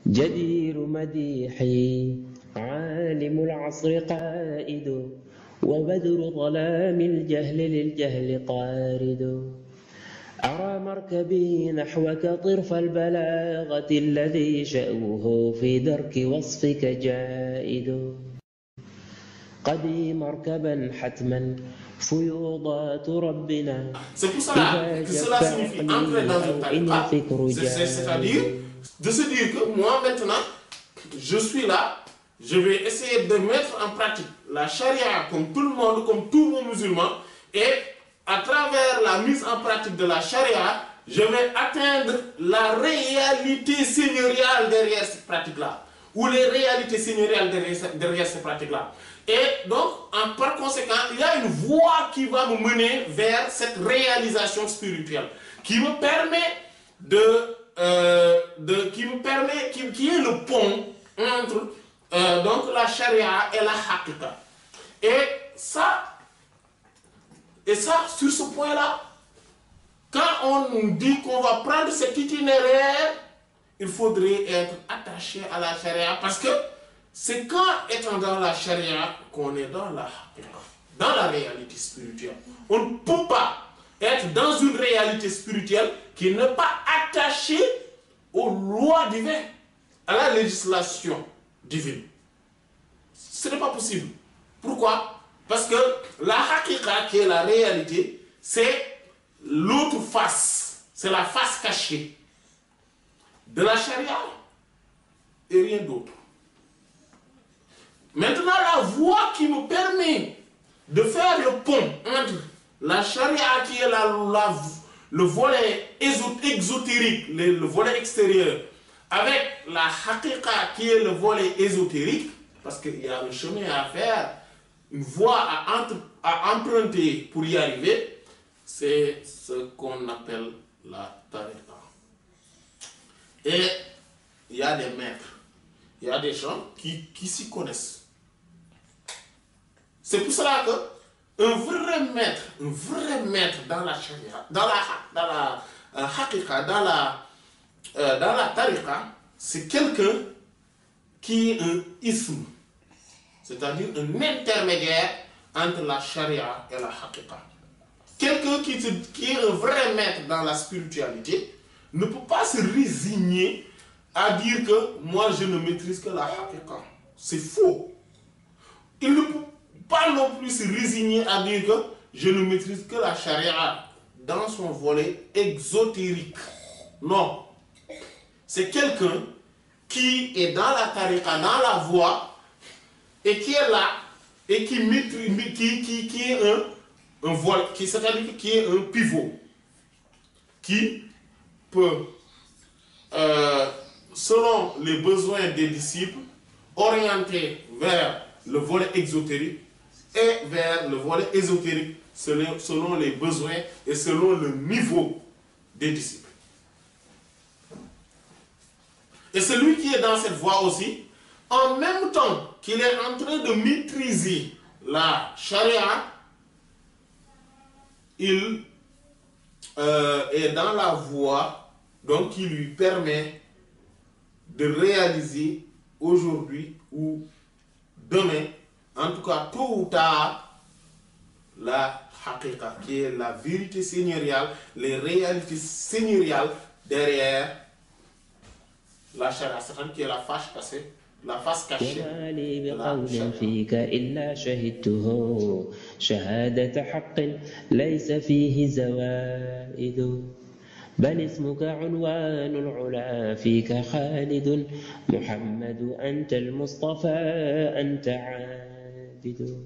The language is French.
جدير مديحي عالم العصر قائد وبدر ظلام الجهل للجهل طارد أرى مركبي نحوك طرف البلاغة الذي شأوه في درك وصفك جائد قدي مركبا حتما فيوضات ربنا إذا جف عقلي أو إن الفكر جائد. De se dire que moi maintenant, je suis là, je vais essayer de mettre en pratique la charia comme tout le monde, comme tout bon musulman, et à travers la mise en pratique de la charia, je vais atteindre la réalité seigneuriale derrière cette pratique-là, ou les réalités seigneuriales derrière cette pratique-là. Et donc, par conséquent, il y a une voie qui va me mener vers cette réalisation spirituelle, qui me permet qui est le pont entre donc la charia et la haqiqa. Et ça, sur ce point-là, quand on nous dit qu'on va prendre cet itinéraire, il faudrait être attaché à la charia, parce que c'est qu'en étant dans la charia qu'on est dans la haqiqa, dans la réalité spirituelle. On ne peut pas être dans une réalité spirituelle qui n'est pas attachée aux lois divines, à la législation divine. Ce n'est pas possible. Pourquoi? Parce que la haqiqa, qui est la réalité, c'est l'autre face, c'est la face cachée de la charia et rien d'autre. Maintenant, la voie qui me permet de faire le pont entre la charia, qui est le volet exotérique, le volet extérieur, avec la haqiqa, qui est le volet ésotérique, parce qu'il y a un chemin à faire, une voie à emprunter pour y arriver, c'est ce qu'on appelle la tariqa. Et il y a des maîtres, il y a des gens qui s'y connaissent. C'est pour cela que un vrai maître dans la charia, dans la haqiqa, dans la tariqa, c'est quelqu'un qui est un ism, c'est-à-dire un intermédiaire entre la charia et la haqiqa. Quelqu'un qui est un vrai maître dans la spiritualité ne peut pas se résigner à dire que moi je ne maîtrise que la haqiqa. C'est faux. Il ne peut pas non plus se résigner à dire que je ne maîtrise que la charia dans son volet exotérique. Non. C'est quelqu'un qui est dans la tariqa, dans la voie, et qui est là, et qui maîtrise, qui est un voile, c'est-à-dire qui est un pivot, qui peut, selon les besoins des disciples, orienter vers le volet exotérique et vers le volet ésotérique selon les besoins et selon le niveau des disciples. Et celui qui est dans cette voie aussi, en même temps qu'il est en train de maîtriser la charia, il est dans la voie donc qui lui permet de réaliser aujourd'hui ou demain, en tout cas tôt ou tard, la haqiqa, qui est la vérité seigneuriale, les réalités seigneuriales derrière la charia, qui est la face cachée. وما لي بقول فيك إلا شهدته شهادة حق ليس فيه زوائد بل اسمك عنوان العلا فيك خالد محمد أنت المصطفى أنت عابد